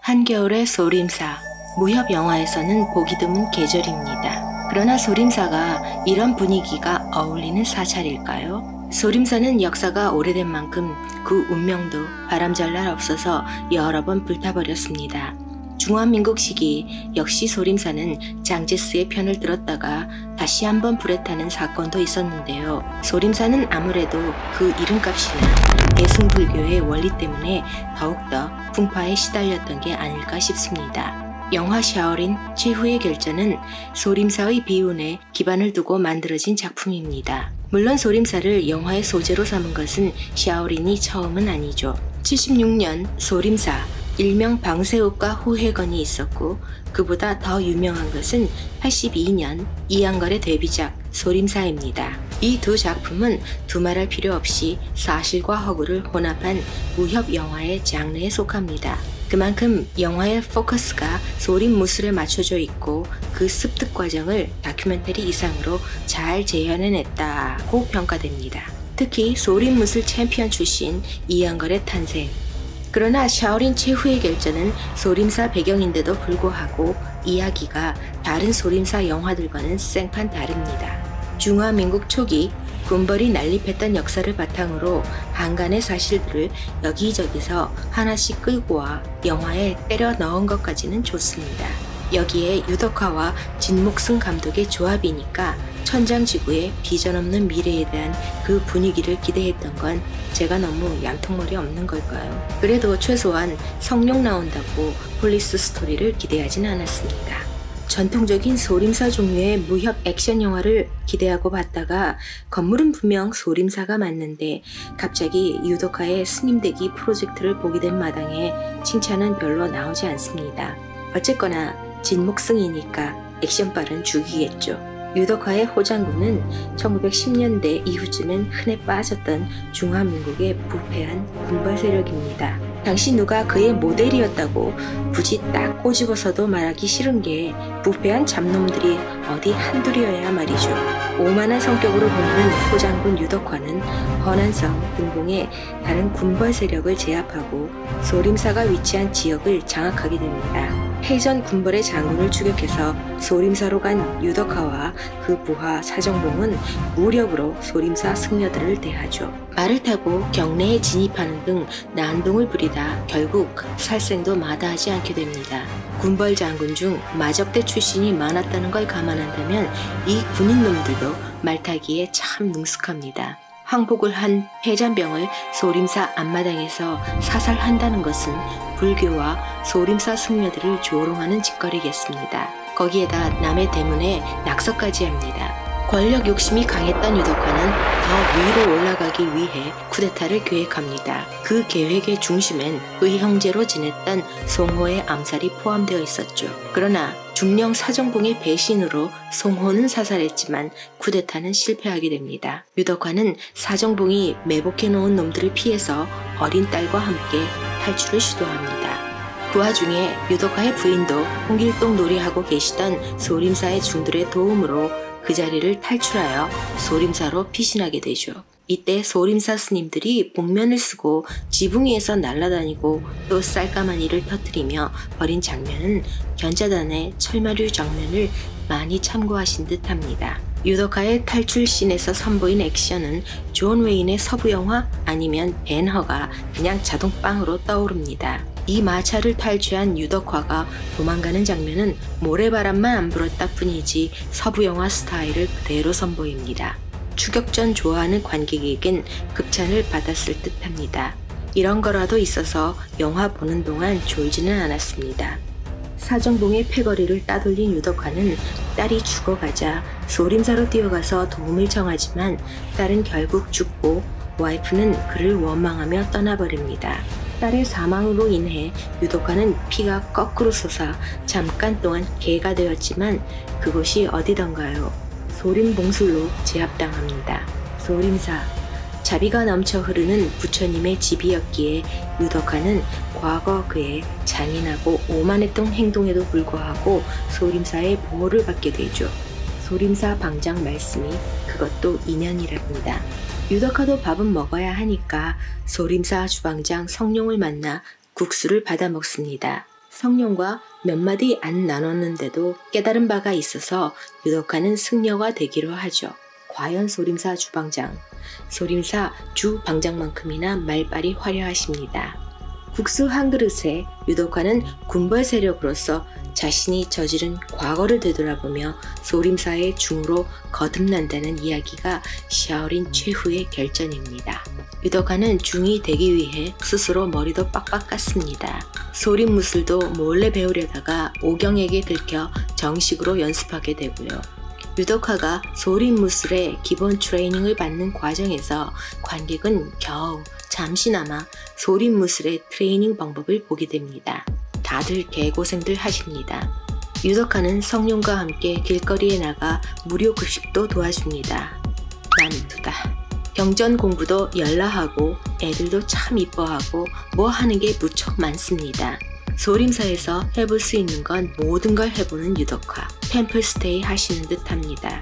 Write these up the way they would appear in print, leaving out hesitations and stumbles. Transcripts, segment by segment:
한겨울의 소림사, 무협 영화에서는 보기 드문 계절입니다. 그러나 소림사가 이런 분위기가 어울리는 사찰일까요? 소림사는 역사가 오래된 만큼 그 운명도 바람잘 날 없어서 여러 번 불타버렸습니다. 중화민국 시기 역시 소림사는 장제스의 편을 들었다가 다시 한번 불에 타는 사건도 있었는데요. 소림사는 아무래도 그 이름값이나 대승불교의 원리 때문에 더욱더 풍파에 시달렸던 게 아닐까 싶습니다. 영화 샤오린 최후의 결전은 소림사의 비운에 기반을 두고 만들어진 작품입니다. 물론 소림사를 영화의 소재로 삼은 것은 샤오린이 처음은 아니죠. 76년 소림사, 일명 방세욱과 후회건이 있었고 그보다 더 유명한 것은 82년 이한걸의 데뷔작 소림사입니다. 이 두 작품은 두말할 필요 없이 사실과 허구를 혼합한 무협 영화의 장르에 속합니다. 그만큼 영화의 포커스가 소림 무술에 맞춰져 있고 그 습득 과정을 다큐멘터리 이상으로 잘 재현해냈다고 평가됩니다. 특히 소림 무술 챔피언 출신 이한걸의 탄생. 그러나 샤오린 최후의 결전은 소림사 배경인데도 불구하고 이야기가 다른 소림사 영화들과는 생판 다릅니다. 중화민국 초기 군벌이 난립했던 역사를 바탕으로 한간의 사실들을 여기저기서 하나씩 끌고 와 영화에 때려 넣은 것까지는 좋습니다. 여기에 유덕화와 진목승 감독의 조합이니까 천장지구의 비전 없는 미래에 대한 그 분위기를 기대했던 건 제가 너무 얌통머리 없는 걸까요? 그래도 최소한 성룡 나온다고 폴리스 스토리를 기대하진 않았습니다. 전통적인 소림사 종류의 무협 액션 영화를 기대하고 봤다가 건물은 분명 소림사가 맞는데 갑자기 유덕화의 스님되기 프로젝트를 보게 된 마당에 칭찬은 별로 나오지 않습니다. 어쨌거나 진목승이니까 액션빨은 죽이겠죠. 유덕화의 호장군은 1910년대 이후쯤엔 흔해 빠졌던 중화민국의 부패한 군벌 세력입니다. 당시 누가 그의 모델이었다고 굳이 딱 꼬집어서도 말하기 싫은 게 부패한 잡놈들이 어디 한둘이어야 말이죠. 오만한 성격으로 보이는 호장군 유덕화는 허난성 등봉에 다른 군벌 세력을 제압하고 소림사가 위치한 지역을 장악하게 됩니다. 해전 군벌의 장군을 추격해서 소림사로 간 유덕화와 그 부하 사정봉은 무력으로 소림사 승려들을 대하죠. 말을 타고 경내에 진입하는 등 난동을 부리다 결국 살생도 마다하지 않게 됩니다. 군벌 장군 중 마적대 출신이 많았다는 걸 감안한다면 이 군인놈들도 말타기에 참 능숙합니다. 항복을 한 패잔병을 소림사 앞마당에서 사살한다는 것은 불교와 소림사 승려들을 조롱하는 짓거리겠습니다. 거기에다 남의 대문에 낙서까지 합니다. 권력 욕심이 강했던 유덕화는 더 위로 올라가기 위해 쿠데타를 계획합니다. 그 계획의 중심엔 의 형제로 지냈던 송호의 암살이 포함되어 있었죠. 그러나 중령 사정봉의 배신으로 송호는 사살했지만 쿠데타는 실패하게 됩니다. 유덕화는 사정봉이 매복해놓은 놈들을 피해서 어린 딸과 함께 탈출을 시도합니다. 그 와중에 유덕화의 부인도 홍길동 놀이하고 계시던 소림사의 중들의 도움으로 그 자리를 탈출하여 소림사로 피신하게 되죠. 이때 소림사 스님들이 복면을 쓰고 지붕 위에서 날아다니고 또 쌀까마니를 터뜨리며 벌인 장면은 견자단의 철마류 장면을 많이 참고하신 듯합니다. 유덕화의 탈출씬에서 선보인 액션은 존 웨인의 서부 영화 아니면 벤허가 그냥 자동빵으로 떠오릅니다. 이 마차를 탈취한 유덕화가 도망가는 장면은 모래바람만 안 불었다 뿐이지 서부 영화 스타일을 그대로 선보입니다. 추격전 좋아하는 관객에겐 극찬을 받았을 듯합니다. 이런 거라도 있어서 영화 보는 동안 졸지는 않았습니다. 사정봉의 패거리를 따돌린 유덕화는 딸이 죽어가자 소림사로 뛰어가서 도움을 청하지만 딸은 결국 죽고 와이프는 그를 원망하며 떠나버립니다. 딸의 사망으로 인해 유덕화는 피가 거꾸로 솟아 잠깐 동안 개가 되었지만 그곳이 어디던가요? 소림봉술로 제압당합니다. 소림사, 자비가 넘쳐 흐르는 부처님의 집이었기에 유덕화는 과거 그의 잔인하고 오만했던 행동에도 불구하고 소림사의 보호를 받게 되죠. 소림사 방장 말씀이 그것도 인연이랍니다. 유덕화도 밥은 먹어야 하니까 소림사 주방장 성룡을 만나 국수를 받아 먹습니다. 성룡과 몇 마디 안 나눴는데도 깨달은 바가 있어서 유독하는 승려가 되기로 하죠. 과연 소림사 주방장, 소림사 주방장만큼이나 말발이 화려하십니다. 국수 한 그릇에 유독하는 군벌 세력으로서 자신이 저지른 과거를 되돌아보며 소림사의 중으로 거듭난다는 이야기가 샤오린 최후의 결전입니다. 유독하는 중이 되기 위해 스스로 머리도 빡빡 깠습니다. 소림 무술도 몰래 배우려다가 오경에게 들켜 정식으로 연습하게 되고요. 유독하가 소림 무술의 기본 트레이닝을 받는 과정에서 관객은 겨우 잠시나마 소림 무술의 트레이닝 방법을 보게 됩니다. 다들 개고생들 하십니다. 유독하는 성룡과 함께 길거리에 나가 무료 급식도 도와줍니다. 만두다. 경전 공부도 열라하고 애들도 참 이뻐하고 뭐 하는 게 무척 많습니다. 소림사에서 해볼 수 있는 건 모든 걸 해보는 유독화. 템플스테이 하시는 듯 합니다.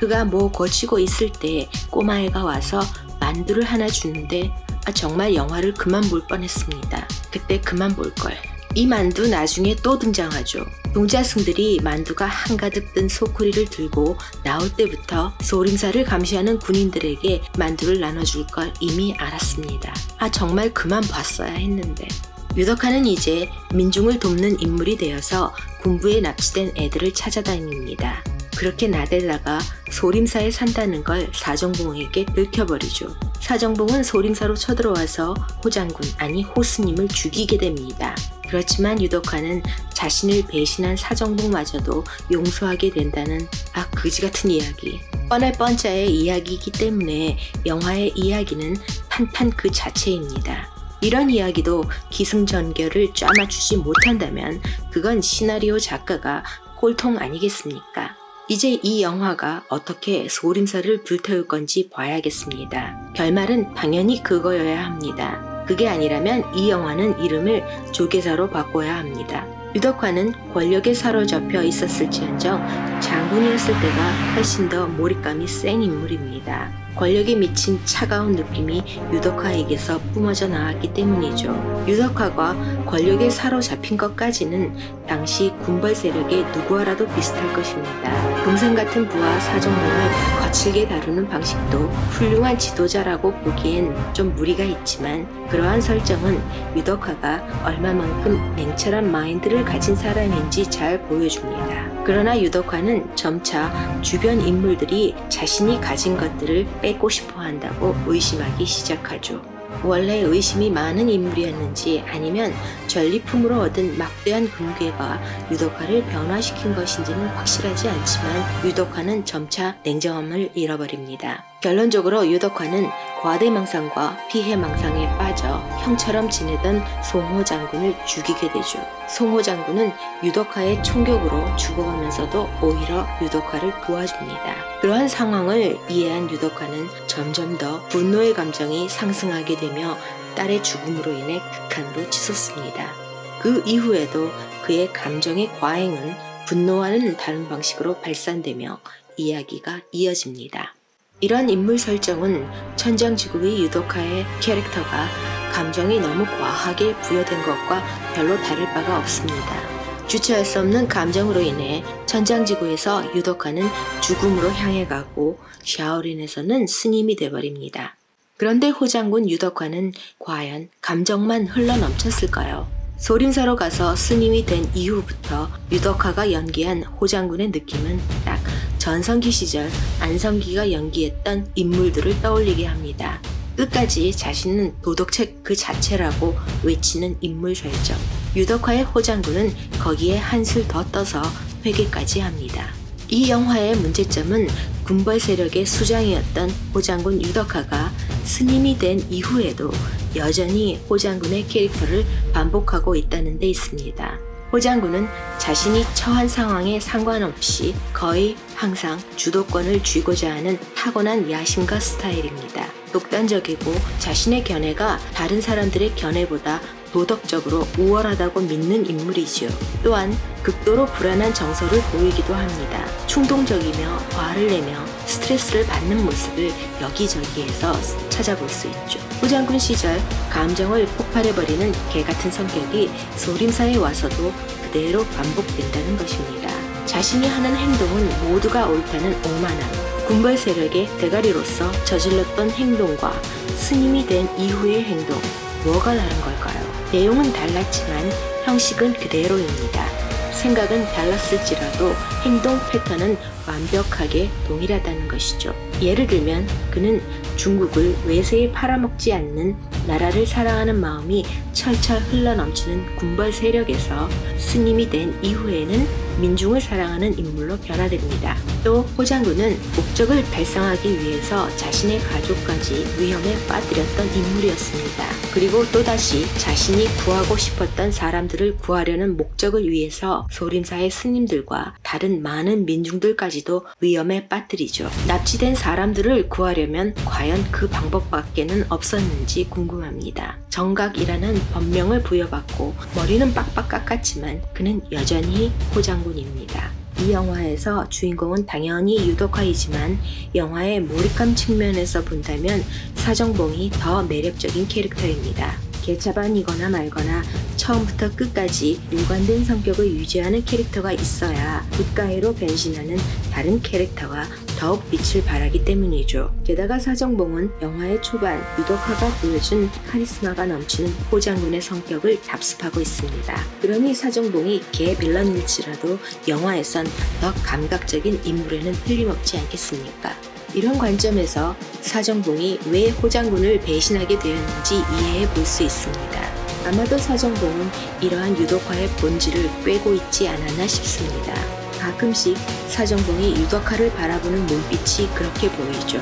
그가 뭐 고치고 있을 때 꼬마애가 와서 만두를 하나 주는데 정말 영화를 그만 볼 뻔했습니다. 그때 그만 볼걸. 이 만두 나중에 또 등장하죠. 동자승들이 만두가 한가득 든 소쿠리를 들고 나올 때부터 소림사를 감시하는 군인들에게 만두를 나눠줄 걸 이미 알았습니다. 정말 그만 봤어야 했는데. 유독하는 이제 민중을 돕는 인물이 되어서 군부에 납치된 애들을 찾아다닙니다. 그렇게 나대다가 소림사에 산다는 걸 사정봉에게 들켜버리죠. 사정봉은 소림사로 쳐들어와서 호장군 아니 호스님을 죽이게 됩니다. 그렇지만 유독하는 자신을 배신한 사정봉마저도 용서하게 된다는 그지같은 이야기. 뻔할 뻔짜의 이야기이기 때문에 영화의 이야기는 탄탄 그 자체입니다. 이런 이야기도 기승전결을 짜맞추지 못한다면 그건 시나리오 작가가 꼴통 아니겠습니까? 이제 이 영화가 어떻게 소림사를 불태울 건지 봐야겠습니다. 결말은 당연히 그거여야 합니다. 그게 아니라면 이 영화는 이름을 조계사로 바꿔야 합니다. 유덕화는 권력에 사로잡혀 있었을지언정 장군이었을 때가 훨씬 더 몰입감이 센 인물입니다. 권력에 미친 차가운 느낌이 유덕화에게서 뿜어져 나왔기 때문이죠. 유덕화가 권력에 사로잡힌 것까지는 당시 군벌 세력의 누구와라도 비슷할 것입니다. 동생 같은 부하 사정봉을 거칠게 다루는 방식도 훌륭한 지도자라고 보기엔 좀 무리가 있지만 그러한 설정은 유덕화가 얼마만큼 냉철한 마인드를 가진 사람인지 잘 보여줍니다. 그러나 유덕화는 점차 주변 인물들이 자신이 가진 것들을 뺏고 싶어 한다고 의심하기 시작하죠. 원래 의심이 많은 인물이었는지 아니면 전리품으로 얻은 막대한 금괴가 유덕화를 변화시킨 것인지는 확실하지 않지만 유덕화는 점차 냉정함을 잃어버립니다. 결론적으로 유덕화는 과대망상과 피해망상에 빠져 형처럼 지내던 송호 장군을 죽이게 되죠. 송호 장군은 유덕화의 총격으로 죽어가면서도 오히려 유덕화를 도와줍니다. 그러한 상황을 이해한 유덕화는 점점 더 분노의 감정이 상승하게 되며 딸의 죽음으로 인해 극한으로 치솟습니다. 그 이후에도 그의 감정의 과잉은 분노와는 다른 방식으로 발산되며 이야기가 이어집니다. 이런 인물 설정은 천장지구의 유독화의 캐릭터가 감정이 너무 과하게 부여된 것과 별로 다를 바가 없습니다. 주체할 수 없는 감정으로 인해 천장지구에서 유독화는 죽음으로 향해 가고 샤오린에서는 스님이 돼버립니다. 그런데 호장군 유덕화는 과연 감정만 흘러넘쳤을까요? 소림사로 가서 스님이 된 이후부터 유덕화가 연기한 호장군의 느낌은 딱 전성기 시절 안성기가 연기했던 인물들을 떠올리게 합니다. 끝까지 자신은 도덕책 그 자체라고 외치는 인물 설정. 유덕화의 호장군은 거기에 한술 더 떠서 회개까지 합니다. 이 영화의 문제점은 군벌 세력의 수장이었던 호장군 유덕화가 스님이 된 이후에도 여전히 호장군의 캐릭터를 반복하고 있다는 데 있습니다. 호장군은 자신이 처한 상황에 상관없이 거의 항상 주도권을 쥐고자 하는 타고난 야심과 스타일입니다. 독단적이고 자신의 견해가 다른 사람들의 견해보다 도덕적으로 우월하다고 믿는 인물이지요. 또한 극도로 불안한 정서를 보이기도 합니다. 충동적이며 화를 내며 스트레스를 받는 모습을 여기저기에서 찾아볼 수 있죠. 호장군 시절 감정을 폭발해버리는 개같은 성격이 소림사에 와서도 그대로 반복된다는 것입니다. 자신이 하는 행동은 모두가 옳다는 오만함, 군벌 세력의 대가리로서 저질렀던 행동과 스님이 된 이후의 행동, 뭐가 다른 걸까요? 내용은 달랐지만 형식은 그대로입니다. 생각은 달랐을지라도 행동 패턴은 완벽하게 동일하다는 것이죠. 예를 들면 그는 중국을 외세에 팔아먹지 않는 나라를 사랑하는 마음이 철철 흘러넘치는 군벌 세력에서 스님이 된 이후에는 민중을 사랑하는 인물로 변화됩니다. 또 호장군은 목적을 달성하기 위해서 자신의 가족까지 위험에 빠뜨렸던 인물이었습니다. 그리고 또다시 자신이 구하고 싶었던 사람들을 구하려는 목적을 위해서 소림사의 스님들과 다른 많은 민중들까지도 위험에 빠뜨리죠. 납치된 사람들을 구하려면 과연 그 방법밖에는 없었는지 궁금합니다. 정각이라는 법명을 부여받고 머리는 빡빡 깎았지만 그는 여전히 호장군입니다. 이 영화에서 주인공은 당연히 유덕화이지만 영화의 몰입감 측면에서 본다면 사정봉이 더 매력적인 캐릭터입니다. 개차반이거나 말거나 처음부터 끝까지 일관된 성격을 유지하는 캐릭터가 있어야 굿가이로 변신하는 다른 캐릭터가 더욱 빛을 발하기 때문이죠. 게다가 사정봉은 영화의 초반 유덕화가 보여준 카리스마가 넘치는 호장군의 성격을 답습하고 있습니다. 그러니 사정봉이 개 빌런일지라도 영화에선 더 감각적인 인물에는 틀림없지 않겠습니까? 이런 관점에서 사정봉이 왜 호장군을 배신하게 되었는지 이해해 볼 수 있습니다. 아마도 사정봉은 이러한 유덕화의 본질을 꿰고 있지 않았나 싶습니다. 가끔씩 사정봉이 유덕화를 바라보는 눈빛이 그렇게 보이죠.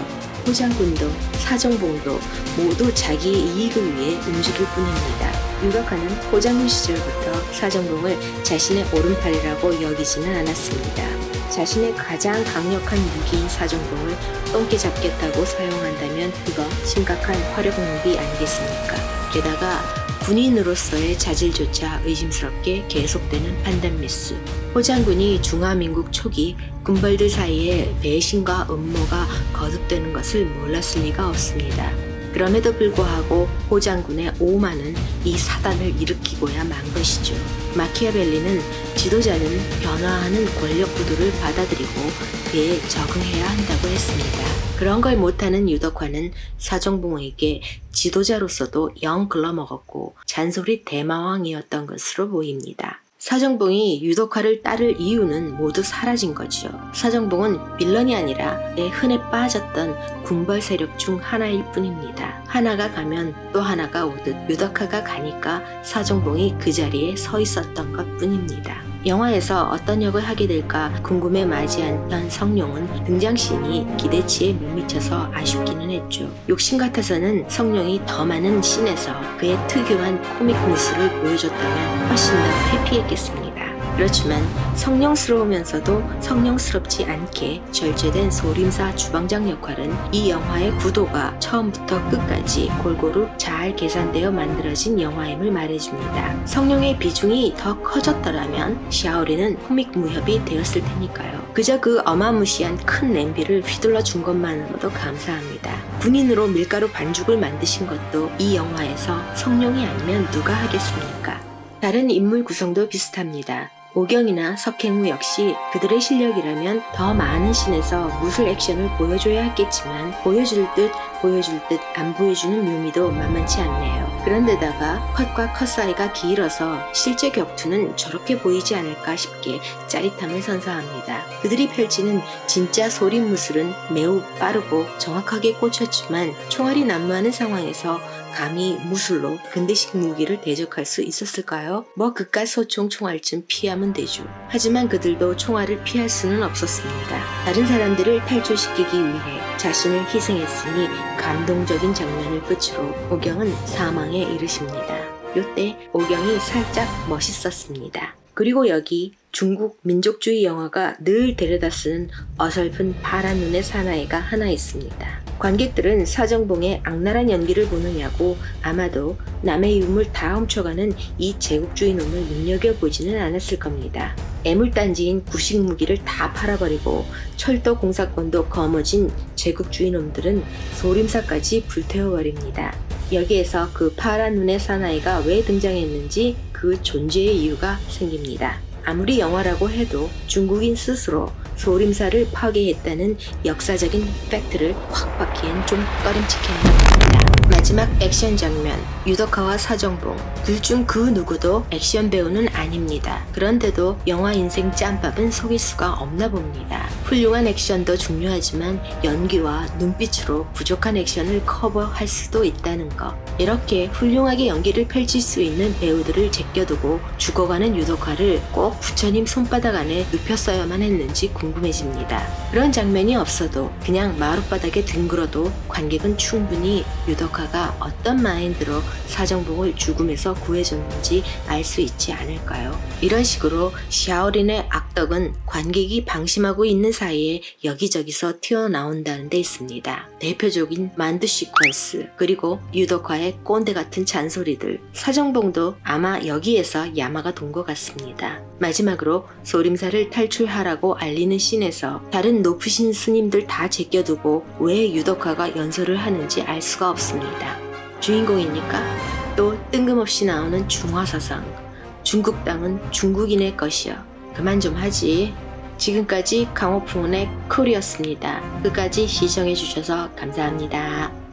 호장군도 사정봉도 모두 자기의 이익을 위해 움직일 뿐입니다. 유덕화는 호장군 시절부터 사정봉을 자신의 오른팔이라고 여기지는 않았습니다. 자신의 가장 강력한 무기인 사정봉을 똥개 잡겠다고 사용한다면 그거 심각한 화력 낭비 아니겠습니까? 게다가 군인으로서의 자질조차 의심스럽게 계속되는 판단 미스. 호장군이 중화민국 초기 군벌들 사이에 배신과 음모가 거듭되는 것을 몰랐을 리가 없습니다. 그럼에도 불구하고 호장군의 오만은 이 사단을 일으키고야 만 것이죠. 마키아벨리는 지도자는 변화하는 권력 구도를 받아들이고 그에 적응해야 한다고 했습니다. 그런 걸 못하는 유덕화는 사정봉에게 지도자로서도 영 글러먹었고 잔소리 대마왕이었던 것으로 보입니다. 사정봉이 유덕화를 따를 이유는 모두 사라진 거죠. 사정봉은 빌런이 아니라 내 흔해 빠졌던 군벌 세력 중 하나일 뿐입니다. 하나가 가면 또 하나가 오듯 유덕화가 가니까 사정봉이 그 자리에 서 있었던 것 뿐입니다. 영화에서 어떤 역을 하게 될까 궁금해 맞이한 현 성룡은 등장씬이 기대치에 못 미쳐서 아쉽기는 했죠. 욕심 같아서는 성룡이 더 많은 씬에서 그의 특유한 코믹 무술을 보여줬다면 훨씬 더 해피했겠습니다. 그렇지만 성룡스러우면서도 성룡스럽지 않게 절제된 소림사 주방장 역할은 이 영화의 구도가 처음부터 끝까지 골고루 잘 계산되어 만들어진 영화임을 말해줍니다. 성룡의 비중이 더 커졌더라면 샤오리는 코믹 무협이 되었을 테니까요. 그저 그 어마무시한 큰 냄비를 휘둘러 준 것만으로도 감사합니다. 군인으로 밀가루 반죽을 만드신 것도 이 영화에서 성룡이 아니면 누가 하겠습니까? 다른 인물 구성도 비슷합니다. 오경이나 석행우 역시 그들의 실력이라면 더 많은 씬에서 무술 액션을 보여줘야 했겠지만 보여줄 듯 안 보여주는 묘미도 만만치 않네요. 그런데다가 컷과 컷 사이가 길어서 실제 격투는 저렇게 보이지 않을까 싶게 짜릿함을 선사합니다. 그들이 펼치는 진짜 소림 무술은 매우 빠르고 정확하게 꽂혔지만 총알이 난무하는 상황에서 감히 무술로 근대식 무기를 대적할 수 있었을까요? 뭐 그깟 소총 총알쯤 피하면 되죠. 하지만 그들도 총알을 피할 수는 없었습니다. 다른 사람들을 탈출시키기 위해 자신을 희생했으니 감동적인 장면을 끝으로 오경은 사망에 이르십니다. 요때 오경이 살짝 멋있었습니다. 그리고 여기 중국 민족주의 영화가 늘 데려다 쓰는 어설픈 파란 눈의 사나이가 하나 있습니다. 관객들은 사정봉의 악랄한 연기를 보느냐고 아마도 남의 유물 다 훔쳐가는 이 제국주의 놈을 눈여겨보지는 않았을 겁니다. 애물단지인 구식무기를 다 팔아버리고 철도 공사권도 거머쥔 제국주의놈들은 소림사까지 불태워버립니다. 여기에서 그 파란 눈의 사나이가 왜 등장했는지 그 존재의 이유가 생깁니다. 아무리 영화라고 해도 중국인 스스로 소림사를 파괴했다는 역사적인 팩트를 확 받기엔 좀 꺼림칙했나 봅니다. 마지막 액션 장면, 유덕화와 사정봉 둘 중 그 누구도 액션 배우는 아닙니다. 그런데도 영화 인생 짬밥은 속일 수가 없나 봅니다. 훌륭한 액션도 중요하지만 연기와 눈빛으로 부족한 액션을 커버할 수도 있다는 것. 이렇게 훌륭하게 연기를 펼칠 수 있는 배우들을 제껴두고 죽어가는 유덕화를 꼭 부처님 손바닥 안에 눕혔어야만 했는지 궁금해집니다. 그런 장면이 없어도 그냥 마룻바닥에 뒹굴어도 관객은 충분히 유덕화가 어떤 마인드로 사정봉을 죽음에서 구해줬는지 알 수 있지 않을까요? 이런 식으로 샤오린의 악덕은 관객이 방심하고 있는 사이에 여기저기서 튀어나온다는 데 있습니다. 대표적인 만두 시퀀스, 그리고 유덕화의 꼰대 같은 잔소리들, 사정봉도 아마 여기에서 야마가 돈 것 같습니다. 마지막으로 소림사를 탈출하라고 알리는 씬에서 다른 높으신 스님들 다 제껴두고 왜 유덕화가 연설을 하는지 알 수가 없습니다. 주인공이니까? 또 뜬금없이 나오는 중화사상, 중국 땅은 중국인의 것이여. 그만 좀 하지. 지금까지 강호풍운의 쿨이었습니다. 끝까지 시청해주셔서 감사합니다.